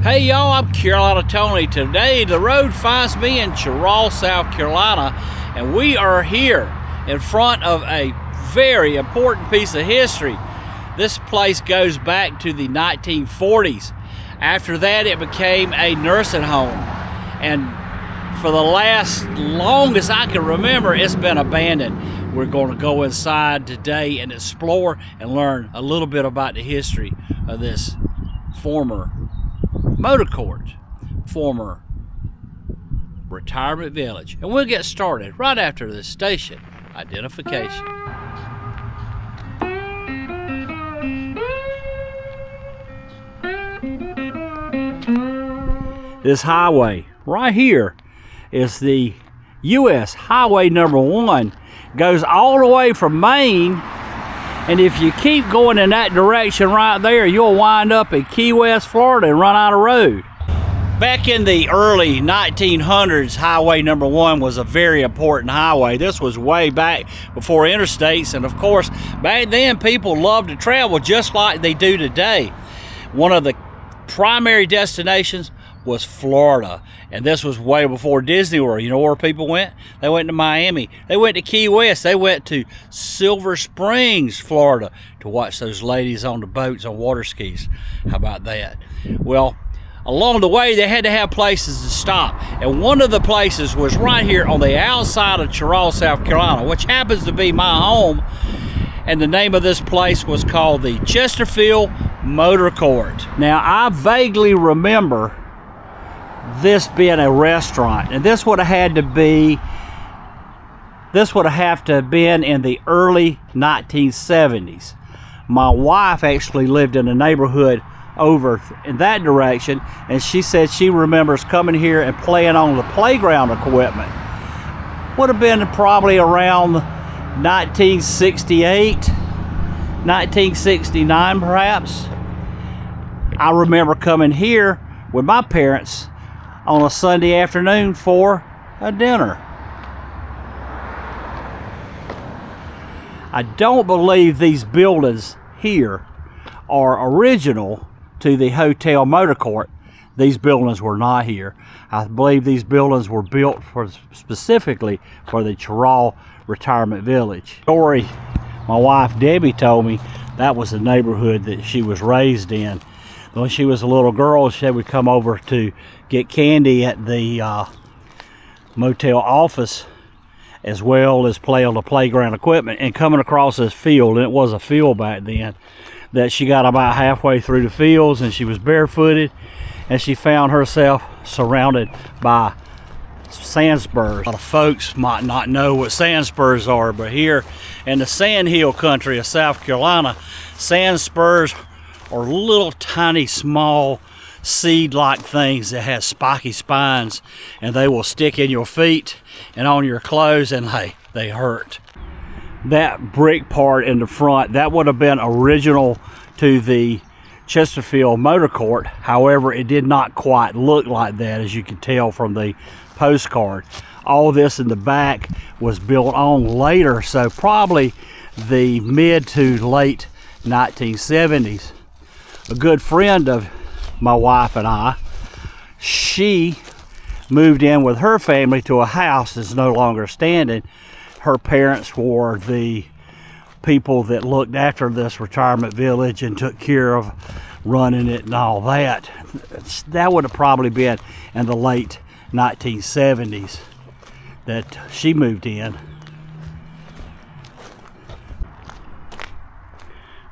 Hey y'all, I'm Carolina Tony. Today the road finds me in Cheraw, South Carolina, and we are here in front of a very important piece of history. This place goes back to the 1940s. After that it became a nursing home, and for the longest I can remember, it's been abandoned. We're going to go inside today and explore and learn a little bit about the history of this former motor court, former retirement village. And we'll get started right after this station identification. This highway right here is the U.S. Highway number 1. Goes all the way from Maine, and if you keep going in that direction right there, you'll wind up in Key West, Florida, and run out of road. Back in the early 1900s, Highway number 1 was a very important highway. This was way back before interstates, and of course, back then people loved to travel just like they do today. One of the primary destinations was Florida, and this was way before Disney World. You know where people went? They went to Miami. They went to Key West. They went to Silver Springs, Florida, to watch those ladies on the boats on water skis. How about that? Well, along the way, they had to have places to stop, and one of the places was right here on the outside of Cheraw, South Carolina, which happens to be my home, and the name of this place was called the Chesterfield Motor Court. Now, I vaguely remember this being a restaurant, and this would have to have been in the early 1970s. My wife actually lived in a neighborhood over in that direction, and she said she remembers coming here and playing on the playground equipment. Would have been probably around 1968, 1969 perhaps. I remember coming here with my parents on a Sunday afternoon for a dinner. I don't believe these buildings here are original to the Hotel Motor Court. These buildings were not here. I believe these buildings were built specifically for the Cheraw Retirement Village. Story my wife Debbie told me, that was the neighborhood that she was raised in. When she was a little girl, she would come over to get candy at the motel office, as well as play on the playground equipment, and coming across this field, and it was a field back then, that she got about halfway through the fields and she was barefooted, and she found herself surrounded by sand spurs. A lot of folks might not know what sand spurs are, but here in the sandhill country of South Carolina, sand spurs are little tiny small seed-like things that have spiky spines, and they will stick in your feet and on your clothes, and they hurt. That brick part in the front, that would have been original to the Chesterfield Motor Court. However, it did not quite look like that, as you can tell from the postcard. All this in the back was built on later, so probably the mid to late 1970s. A good friend of my wife and I, she moved in with her family to a house that's no longer standing. Her parents were the people that looked after this retirement village and took care of running it and all that. That would have probably been in the late 1970s that she moved in.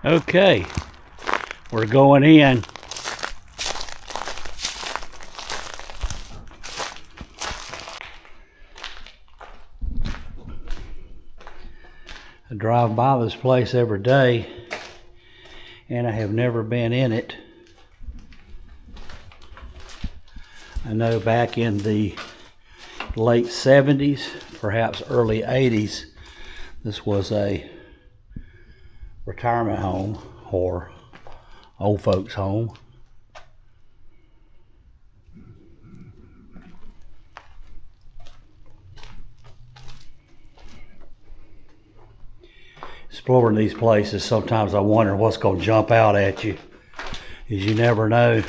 Okay, we're going in. I drive by this place every day, and I have never been in it. I know back in the late 70s, perhaps early 80s, this was a retirement home or old folks home. Exploring these places, sometimes I wonder what's going to jump out at you, as you never know.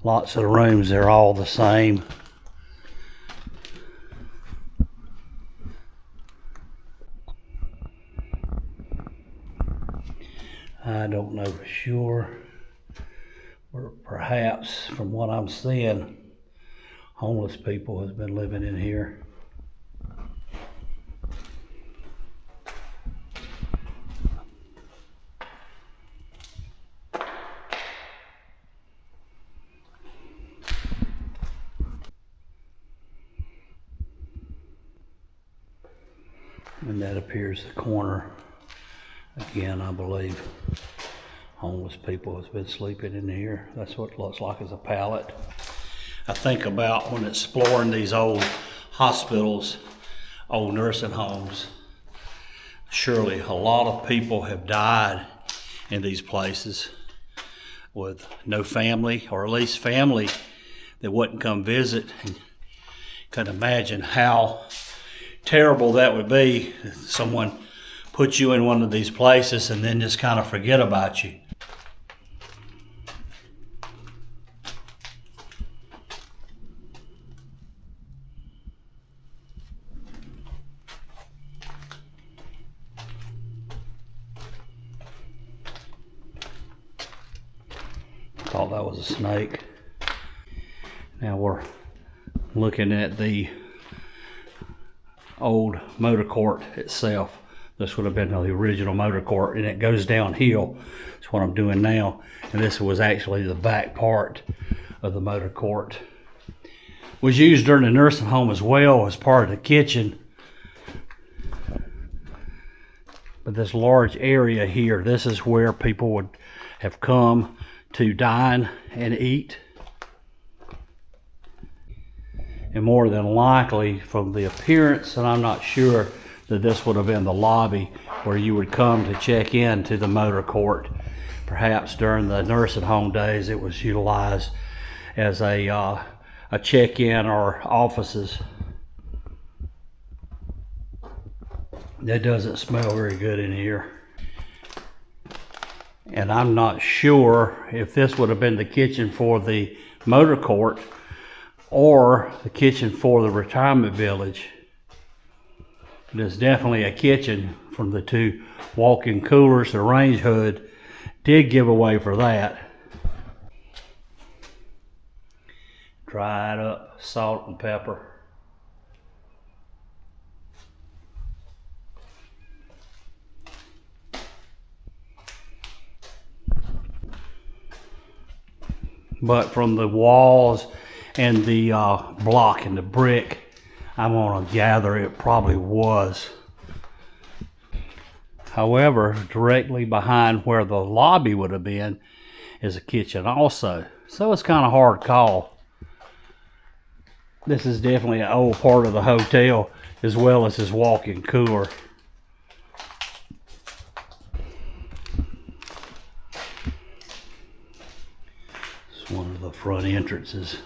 Lots of the rooms, they're all the same. I don't know for sure, or perhaps from what I'm seeing, homeless people has been living in here. And that appears the corner. Again, I believe homeless people has been sleeping in here. That's what it looks like, as a pallet. I think about when exploring these old hospitals, old nursing homes, surely a lot of people have died in these places with no family, or at least family that wouldn't come visit. And can imagine how terrible that would be if someone put you in one of these places and then just kind of forget about you. Thought that was a snake. Now we're looking at the old motor court itself. This would have been the original motor court, and it goes downhill. That's what I'm doing now. And this was actually the back part of the motor court. Was used during the nursing home as well as part of the kitchen. But this large area here, this is where people would have come to dine and eat. And more than likely, from the appearance, and I'm not sure, that this would have been the lobby where you would come to check in to the motor court. Perhaps during the nursing home days, it was utilized as a check-in or offices. That doesn't smell very good in here. And I'm not sure if this would have been the kitchen for the motor court or the kitchen for the retirement village. There's definitely a kitchen from the two walk-in coolers. The range hood did give away for that. Dried up salt and pepper. But from the walls and the block and the brick, I'm going to gather it probably was. However, directly behind where the lobby would have been is a kitchen also. So it's kind of hard call. This is definitely an old part of the hotel, as well as his walk-in cooler. It's one of the front entrances.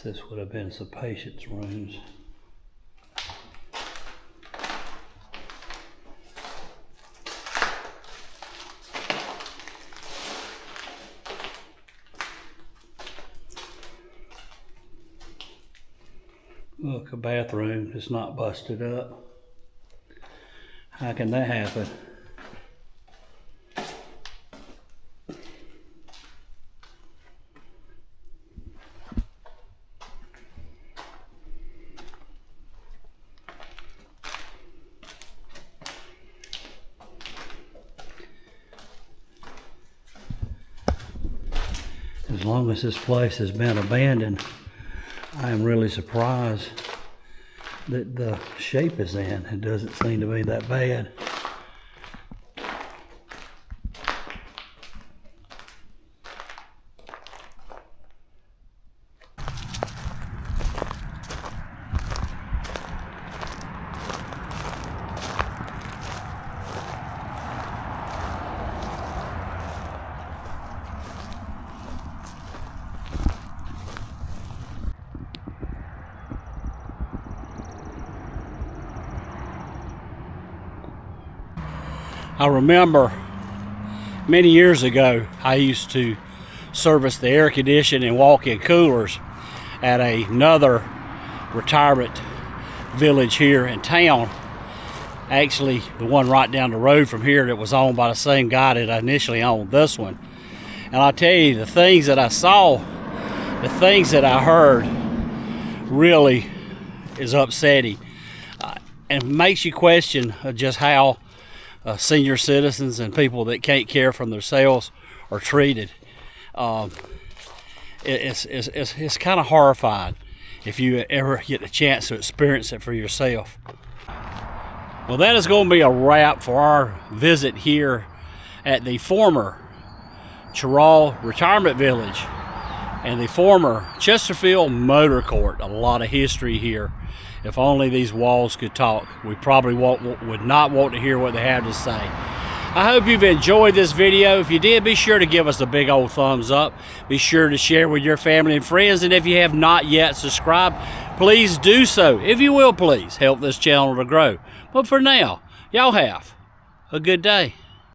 This would have been some patients' rooms. Look, a bathroom is not busted up. How can that happen? As long as this place has been abandoned, I am really surprised that the shape is in. It doesn't seem to be that bad. I remember many years ago, I used to service the air conditioning and walk-in coolers at another retirement village here in town. Actually, the one right down the road from here that was owned by the same guy that I initially owned this one. And I'll tell you, the things that I saw, the things that I heard, really is upsetting. And makes you question just how senior citizens and people that can't care for themselves are treated. It's kind of horrifying if you ever get the chance to experience it for yourself. Well, that is going to be a wrap for our visit here at the former Cheraw Retirement Village and the former Chesterfield Motor Court. A lot of history here. If only these walls could talk, we probably would not want to hear what they have to say. I hope you've enjoyed this video. If you did, be sure to give us a big old thumbs up. Be sure to share with your family and friends. And if you have not yet subscribed, please do so. If you will, please help this channel to grow. But for now, y'all have a good day.